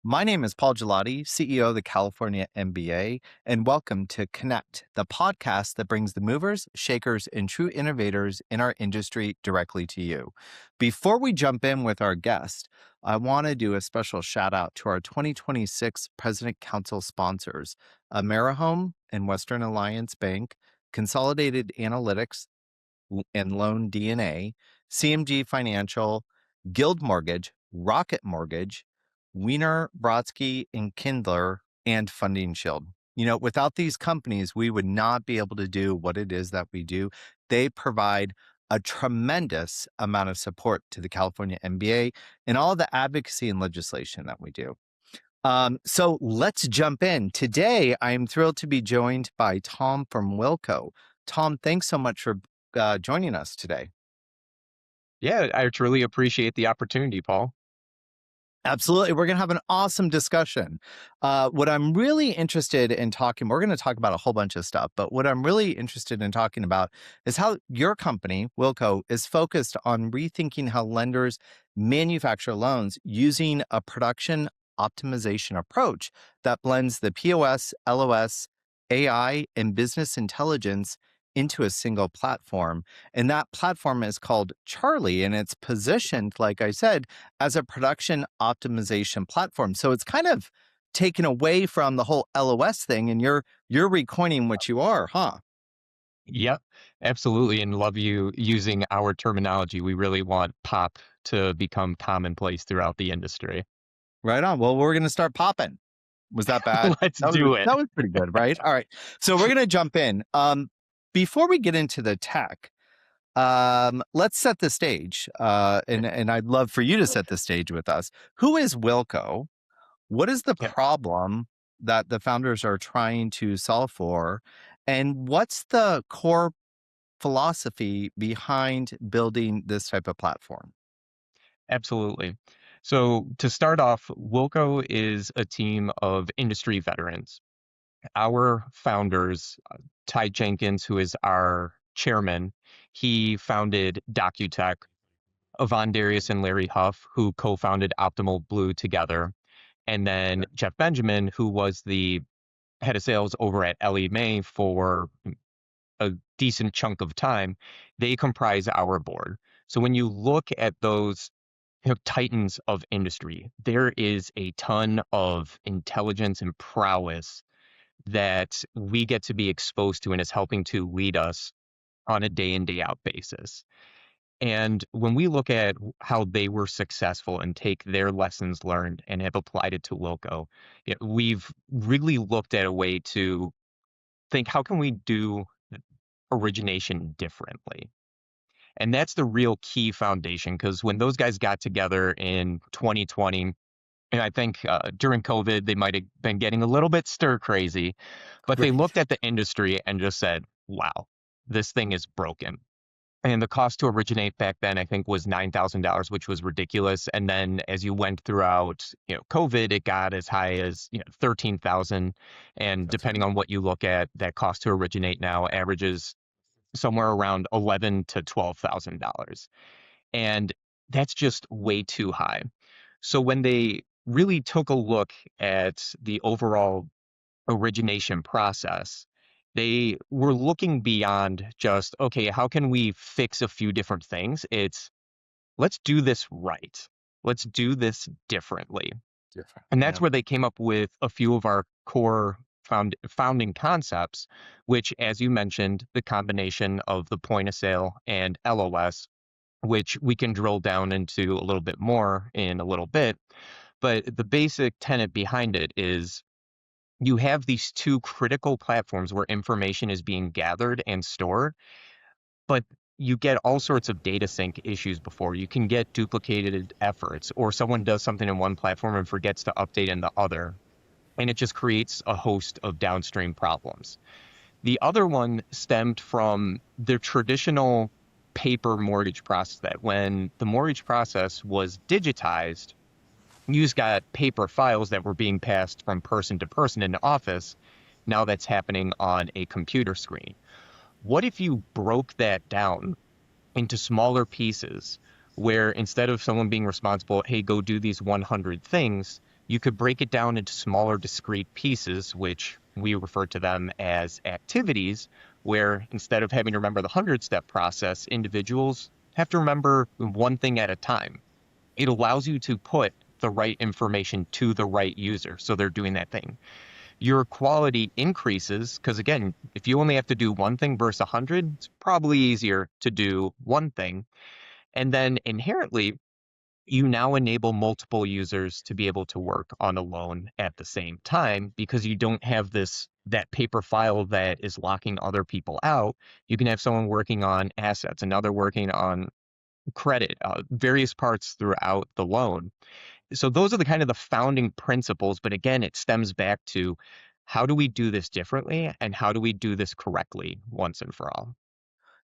My name is Paul Gigliotti, CEO of the California MBA, and welcome to Connect, the podcast that brings the movers, shakers, and true innovators in our industry directly to you. Before we jump in with our guest, I want to do a special shout out to our 2026 President Council sponsors, AmeriHome and Western Alliance Bank, Consolidated Analytics and Loan DNA, CMG Financial, Guild Mortgage, Rocket Mortgage, Wiener, Brodsky, and Kindler, and Funding Shield. You know, without these companies, we would not be able to do what it is that we do. They provide a tremendous amount of support to the California MBA and all the advocacy and legislation that we do. So let's jump in. Today, I'm thrilled to be joined by Tom from Wilco. Tom, thanks so much for joining us today. Yeah, I truly appreciate the opportunity, Paul. Absolutely. We're going to have an awesome discussion. What I'm really interested in talking, we're going to talk about a whole bunch of stuff, but what I'm really interested in talking about is how your company, Wilco, is focused on rethinking how lenders manufacture loans using a production optimization approach that blends the POS, LOS, AI, and business intelligence into a single platform. And that platform is called Charlie, and it's positioned, like I said, as a production optimization platform. So it's kind of taken away from the whole LOS thing, and you're recoining what you are, huh? Yep, absolutely. And love you using our terminology. We really want pop to become commonplace throughout the industry. Right on. Well, we're going to start popping. Was that bad? Let's do it. That was pretty good, right? All right. So we're going to jump in. Before we get into the tech, let's set the stage. And I'd love for you to set the stage with us. Who is Wilco? What is the Yeah, problem that the founders are trying to solve for? And what's the core philosophy behind building this type of platform? absolutely. So to start off, Wilco is a team of industry veterans. Our founders, Ty Jenkins, who is our chairman, he founded DocuTech. Yvonne Darius and Larry Huff, who co-founded Optimal Blue together. And then Jeff Benjamin, who was the head of sales over at Ellie Mae for a decent chunk of time, they comprise our board. So when you look at those titans of industry, there is a ton of intelligence and prowess that we get to be exposed to and is helping to lead us on a day in, day out basis. And when we look at how they were successful and take their lessons learned and have applied it to Wilco, we've really looked at a way to think, how can we do origination differently? And that's the real key foundation, because when those guys got together in 2020, and I think during COVID, they might have been getting a little bit stir crazy, but they Right. looked at the industry and just said, wow, this thing is broken. And the cost to originate back then, I think, was $9,000, which was ridiculous. And then as you went throughout, COVID, it got as high as 13,000. And That's depending right. on what you look at, that cost to originate now averages somewhere around $11,000 to $12,000. And that's just way too high. So when they really took a look at the overall origination process, they were looking beyond just, okay, how can we fix a few different things? It's, let's do this right. Let's do this differently. Different. And that's Yeah. where they came up with a few of our core founding concepts, which, as you mentioned, the combination of the point of sale and LOS, which we can drill down into a little bit more in a little bit. But the basic tenet behind it is you have these two critical platforms where information is being gathered and stored, but you get all sorts of data sync issues before. You can get duplicated efforts, or someone does something in one platform and forgets to update in the other. And it just creates a host of downstream problems. The other one stemmed from the traditional paper mortgage process, that when the mortgage process was digitized, you just got paper files that were being passed from person to person in the office. Now that's happening on a computer screen. What if you broke that down into smaller pieces, where instead of someone being responsible, hey, go do these 100 things, You could break it down into smaller discrete pieces, which we refer to them as activities, where instead of having to remember the 100-step process, individuals have to remember one thing at a time. It allows you to put the right information to the right user, so they're doing that thing. Your quality increases because, again, if you only have to do one thing versus 100, it's probably easier to do one thing. And then inherently, you now enable multiple users to be able to work on a loan at the same time because you don't have that paper file that is locking other people out. You can have someone working on assets, another working on credit, various parts throughout the loan. So those are the kind of the founding principles. But again, it stems back to how do we do this differently and how do we do this correctly once and for all?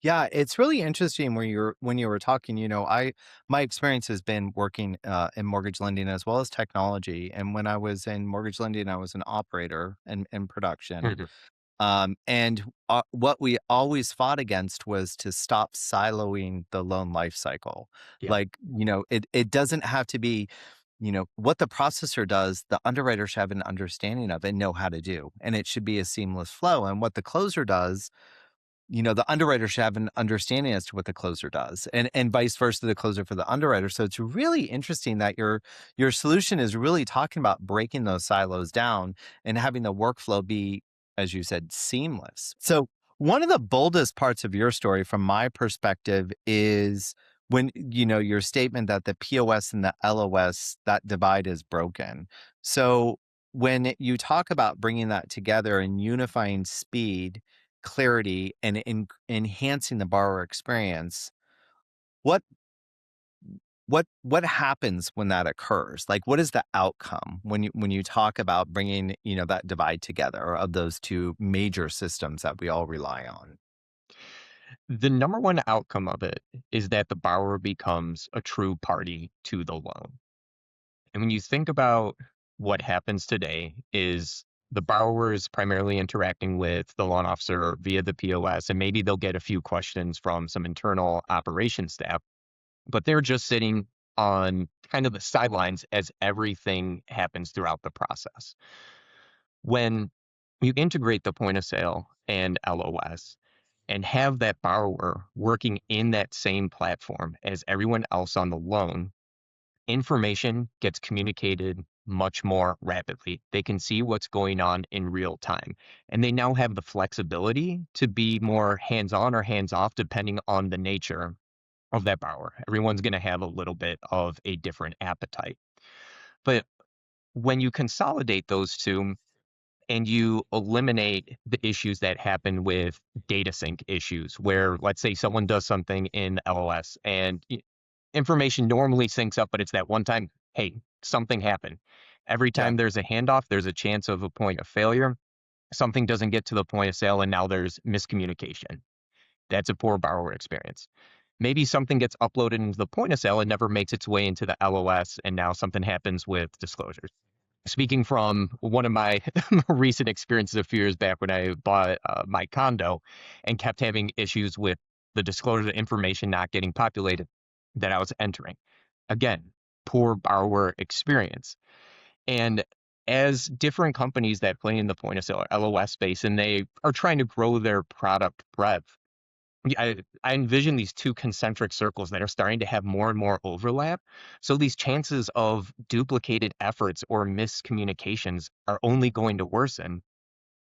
Yeah, it's really interesting when you were talking, my experience has been working in mortgage lending as well as technology. And when I was in mortgage lending, I was an operator in production. Mhm. And what we always fought against was to stop siloing the loan life cycle. Yeah. Like, it doesn't have to be, what the processor does, the underwriter should have an understanding of and know how to do. And it should be a seamless flow. And what the closer does, the underwriter should have an understanding as to what the closer does, and vice versa, the closer for the underwriter. So it's really interesting that your solution is really talking about breaking those silos down and having the workflow be, as you said, seamless. So one of the boldest parts of your story, from my perspective, is when your statement that the POS and the LOS, that divide is broken. So when you talk about bringing that together and unifying speed, clarity, and enhancing the borrower experience, what what happens when that occurs? Like, what is the outcome when you talk about bringing, that divide together of those two major systems that we all rely on? The number one outcome of it is that the borrower becomes a true party to the loan. And when you think about what happens today is the borrower is primarily interacting with the loan officer via the POS, and maybe they'll get a few questions from some internal operations staff, but they're just sitting on kind of the sidelines as everything happens throughout the process. When you integrate the point of sale and LOS and have that borrower working in that same platform as everyone else on the loan, information gets communicated much more rapidly. They can see what's going on in real time. And they now have the flexibility to be more hands on or hands off, depending on the nature of that borrower. Everyone's going to have a little bit of a different appetite. But when you consolidate those two, and you eliminate the issues that happen with data sync issues, where let's say someone does something in LOS and information normally syncs up, but it's that one time, hey, something happened. Every Yeah, time there's a handoff, there's a chance of a point of failure. Something doesn't get to the point of sale, and now there's miscommunication. That's a poor borrower experience. Maybe something gets uploaded into the point of sale and never makes its way into the LOS, and now something happens with disclosures. Speaking from one of my recent experiences a few years back when I bought my condo and kept having issues with the disclosure information not getting populated that I was entering. Again, poor borrower experience. And as different companies that play in the point of sale or LOS space and they are trying to grow their product breadth, I envision these two concentric circles that are starting to have more and more overlap. So these chances of duplicated efforts or miscommunications are only going to worsen.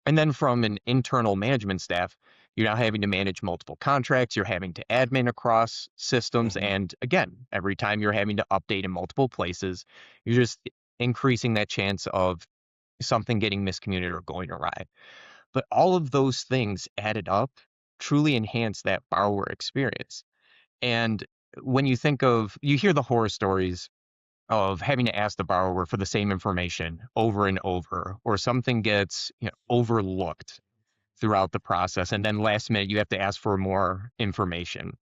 And then from an internal management staff, you're now having to manage multiple contracts, you're having to admin across systems. mhm, And again, every time you're having to update in multiple places, you're just increasing that chance of something getting miscommunicated or going awry. But all of those things added up truly enhance that borrower experience. And when you think of, you hear the horror stories of having to ask the borrower for the same information over and over, or something gets overlooked throughout the process. And then last minute, you have to ask for more information.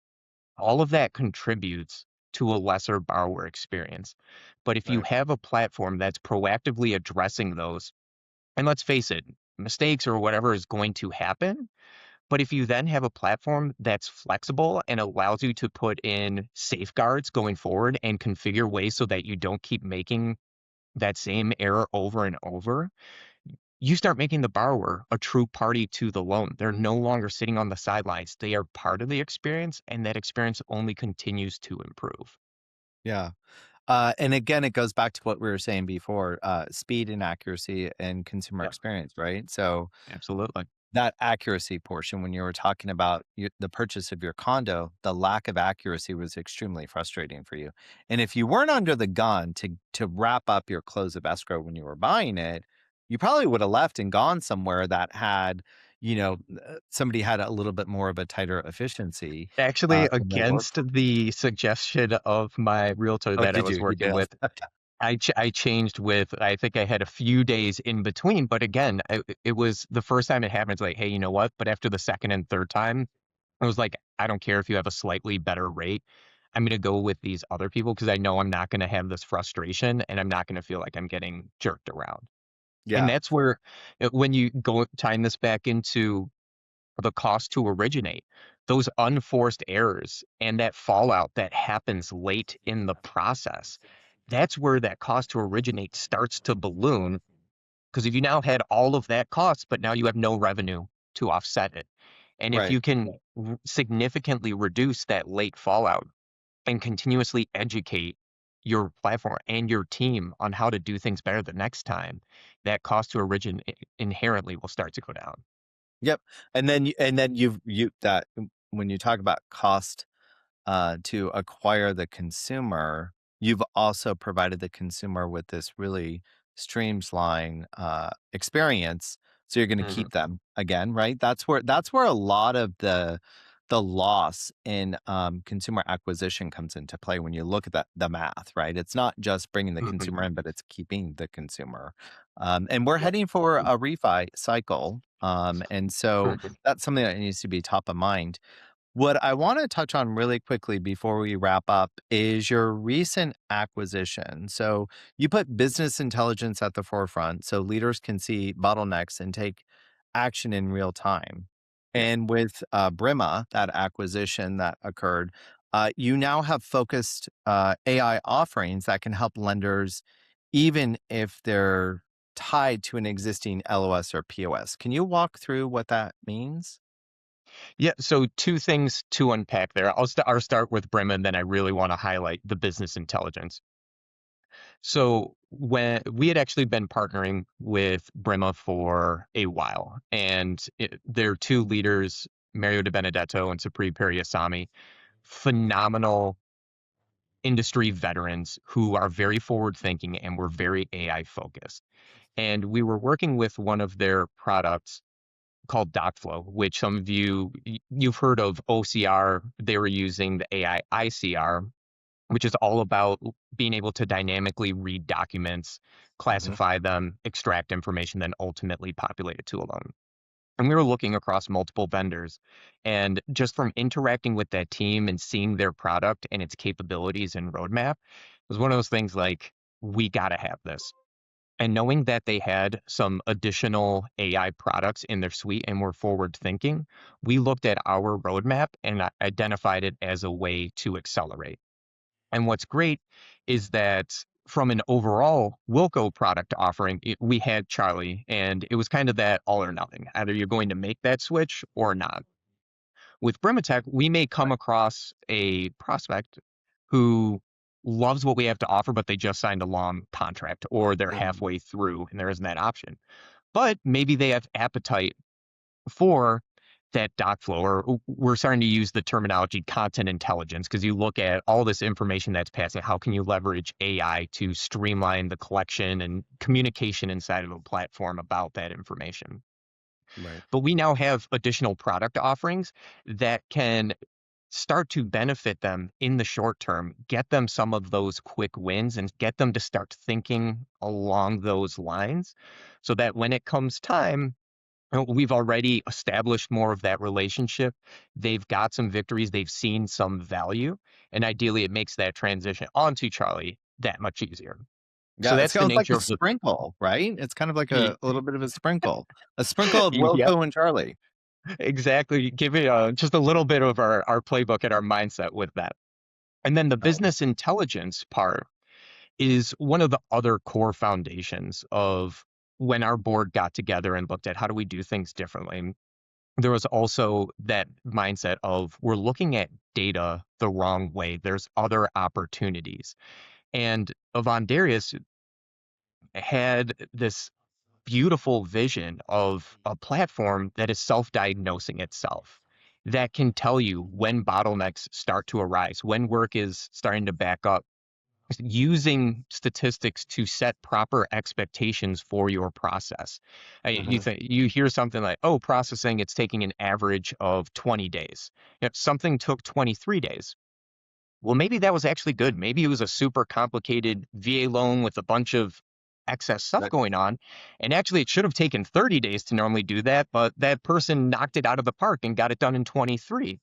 All of that contributes to a lesser borrower experience. But if you right. have a platform that's proactively addressing those, and let's face it, mistakes or whatever is going to happen, but if you then have a platform that's flexible and allows you to put in safeguards going forward and configure ways so that you don't keep making that same error over and over, you start making the borrower a true party to the loan. They're no longer sitting on the sidelines. They are part of the experience, and that experience only continues to improve. Yeah. And again, it goes back to what we were saying before, speed and accuracy and consumer Yeah, experience, right? So absolutely. that accuracy portion, when you were talking about the purchase of your condo, the lack of accuracy was extremely frustrating for you. And if you weren't under the gun to wrap up your close of escrow when you were buying it, you probably would have left and gone somewhere that had, somebody had a little bit more of a tighter efficiency Actually, in their against workflow. the suggestion of my realtor Oh, that I did was you? You working bailed. with, I changed with I think I had a few days in between, but again, it was the first time it happened, it's like, "Hey, you know what?" But after the second and third time, I was like, "I don't care if you have a slightly better rate. I'm gonna go with these other people because I know I'm not gonna have this frustration, and I'm not gonna feel like I'm getting jerked around." And Yeah. that's where, when you go tying this back into the cost to originate, those unforced errors and that fallout that happens late in the process, that's where that cost to originate starts to balloon. Because if you now had all of that cost, but now you have no revenue to offset it. And if Right. you can significantly reduce that late fallout and continuously educate your platform and your team on how to do things better the next time, that cost to originate inherently will start to go down. Yep. And then you that when you talk about cost to acquire the consumer, you've also provided the consumer with this really streamlined experience. So you're going to Mhm. keep them again, right? That's where a lot of the loss in consumer acquisition comes into play when you look at the math, right? It's not just bringing the consumer Mhm. in, but it's keeping the consumer. And we're Yep. heading for a refi cycle, and so Mhm. that's something that needs to be top of mind. What I want to touch on really quickly before we wrap up is your recent acquisition. So, you put business intelligence at the forefront so leaders can see bottlenecks and take action in real time. Yep. And with Brimma, that acquisition that occurred, you now have focused AI offerings that can help lenders, even if they're tied to an existing LOS or POS. Can you walk through what that means? Yeah, so 2 things to unpack there. I'll start with Brim, and then I really wanna highlight the business intelligence. So, when we had actually been partnering with Brimma for a while, and their 2 leaders, Mario De Benedetto and Sapri Periasamy, phenomenal industry veterans who are very forward-thinking and were very AI focused. And we were working with one of their products called DocFlow, which some of you've heard of OCR. They were using the AI ICR, which is all about being able to dynamically read documents, Hmm. classify them, extract information, then ultimately populate it to a loan. And we were looking across multiple vendors. And just from interacting with that team and seeing their product and its capabilities and roadmap, it was one of those things like, we got to have this. And knowing that they had some additional AI products in their suite and were forward thinking, we looked at our roadmap and identified it as a way to accelerate. And what's great is that from an overall Wilco product offering, we had Charlie, and it was kind of that all or nothing. Either you're going to make that switch or not. With Brimatech, we may come Right. across a prospect who loves what we have to offer, but they just signed a long contract or they're Mhm. halfway through and there isn't that option. But maybe they have appetite for that doc flow, or we're starting to use the terminology content intelligence because you look at all this information that's passing. How can you leverage AI to streamline the collection and communication inside of a platform about that information? Right. But we now have additional product offerings that can start to benefit them in the short term, get them some of those quick wins and get them to start thinking along those lines so that when it comes time, we've already established more of that relationship. They've got some victories, they've seen some value, and ideally it makes that transition onto Charlie that much easier. So Yeah, it's that's the kind of like nature a of the sprinkle, right? It's kind of like y- a little bit of a sprinkle. A sprinkle of yep, Wilco and Charlie. exactly. Give it just a little bit of our playbook and our mindset with that. And then the Oh, business intelligence part. is one of the other core foundations of when our board got together and looked at how do we do things differently. There was also that mindset of we're looking at data the wrong way. There's other opportunities. And Yvonne Darius had this beautiful vision of a platform that is self-diagnosing itself, that can tell you when bottlenecks start to arise, when work is starting to back up, using statistics to set proper expectations for your process. You Hmm. think you hear something like, "Oh, processing, it's taking an average of 20 days." If something took 23 days, well, maybe that was actually good. Maybe it was a super complicated VA loan with a bunch of excess stuff Right. going on. And actually, it should have taken 30 days to normally do that, but that person knocked it out of the park and got it done in 23.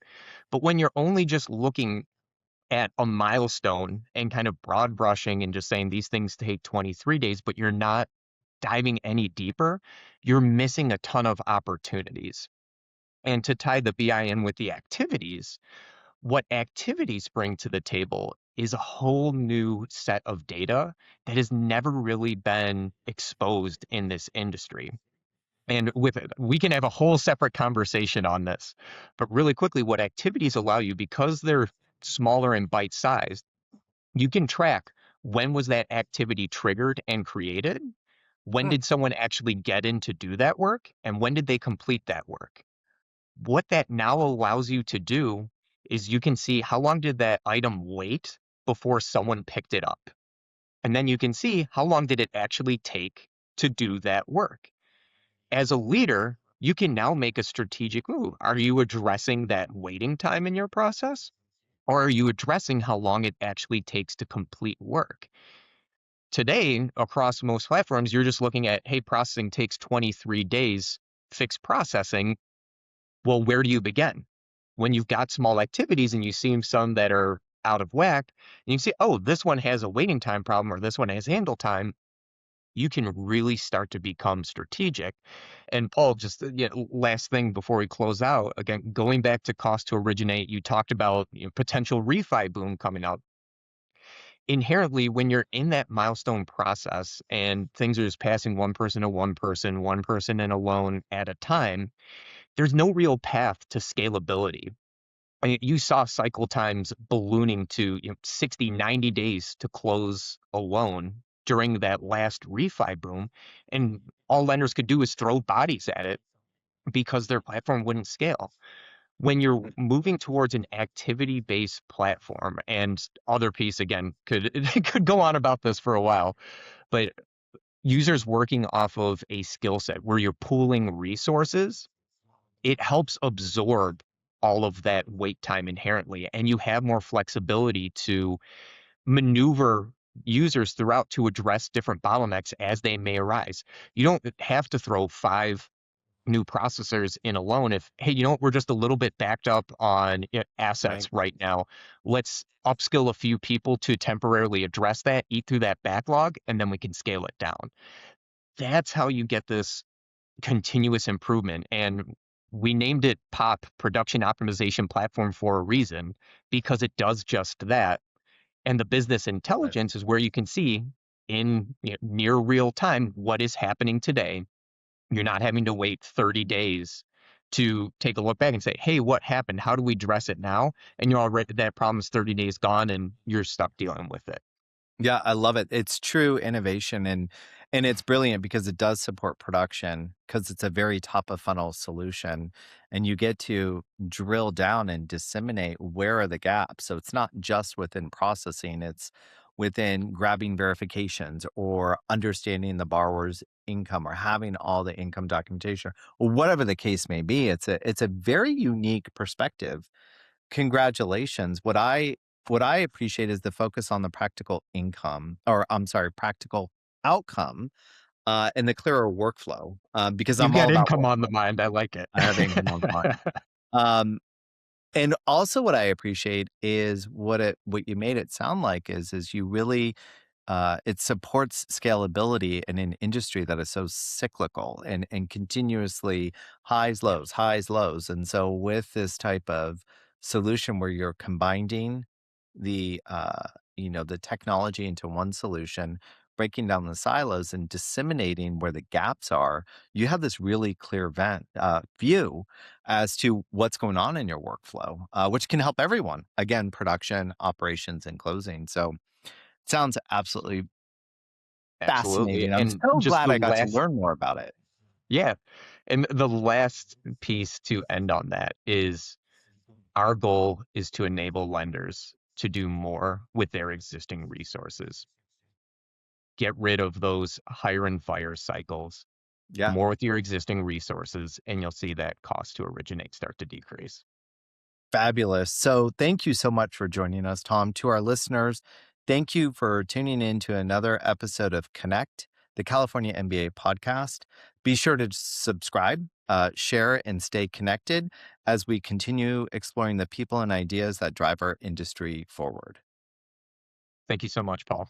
But when you're only just looking at a milestone and kind of broad brushing and just saying these things take 23 days, but you're not diving any deeper, you're missing a ton of opportunities. And to tie the BI in with the activities, what activities bring to the table is a whole new set of data that has never really been exposed in this industry. And with it, we can have a whole separate conversation on this. But really quickly, what activities allow you, because they're smaller and bite sized, you can track when was that activity triggered and created? When Hmm. did someone actually get in to do that work? And when did they complete that work? What that now allows you to do is you can see how long did that item wait before someone picked it up. And then you can see how long did it actually take to do that work. As a leader, you can now make a strategic move. Are you addressing that waiting time in your process? Or are you addressing how long it actually takes to complete work? Today, across most platforms, you're just looking at, hey, processing takes 23 days, fixed processing. Well, where do you begin? When you've got small activities and you see some that are out of whack, and you see, oh, this one has a waiting time problem or this one has handle time, you can really start to become strategic. And Paul, just last thing before we close out, again, going back to cost to originate, you talked about potential refi boom coming up. Inherently, when you're in that milestone process and things are just passing one person in a loan at a time, there's no real path to scalability. I mean, you saw cycle times ballooning to 60, 90 days to close a loan during that last refi boom. And all lenders could do is throw bodies at it because their platform wouldn't scale. When you're moving towards an activity-based platform, and other piece again could could go on about this for a while, but users working off of a skill set where you're pooling resources, it helps absorb all of that wait time inherently, and you have more flexibility to maneuver users throughout to address different bottlenecks as they may arise. You don't have to throw 5 new processors in alone. If, hey, we're just a little bit backed up on assets Right. right now. Let's upskill a few people to temporarily address that, eat through that backlog, and then we can scale it down. That's how you get this continuous improvement. And we named it POP, Production Optimization Platform, for a reason, because it does just that. And the business Right. intelligence is where you can see in near real time what is happening today. You're not having to wait 30 days to take a look back and say, hey, what happened? How do we address it now? And you're already, that problem's 30 days gone and you're stuck dealing with it. Yeah, I love it. It's true innovation, and it's brilliant because it does support production because it's a very top of funnel solution, and you get to drill down and disseminate where are the gaps. So it's not just within processing, it's within grabbing verifications or understanding the borrower's income or having all the income documentation or whatever the case may be. It's a very unique perspective. Congratulations. What I appreciate is the focus on the practical income, or I'm sorry, practical outcome, and the clearer workflow, because You've I'm all got about income on the workflow. mind. I like it. I have income on the mind. Um, and also what I appreciate is what you made it sound like is you really it supports scalability in an industry that is so cyclical and continuously highs, lows. And so with this type of solution where you're combining the the technology into one solution, breaking down the silos and disseminating where the gaps are, you have this really clear view as to what's going on in your workflow, which can help everyone. Again, production, operations, and closing. So sounds absolutely Absolutely. fascinating. I'm And so just glad the I got to last, learn more about it. yeah. And the last piece to end on that is our goal is to enable lenders to do more with their existing resources. Get rid of those hire and fire cycles, Yeah. more with your existing resources, and you'll see that cost to originate start to decrease. Fabulous. So, thank you so much for joining us, Tom. To our listeners, thank you for tuning in to another episode of Connect, the California MBA podcast. Be sure to subscribe, share, and stay connected as we continue exploring the people and ideas that drive our industry forward. Thank you so much, Paul.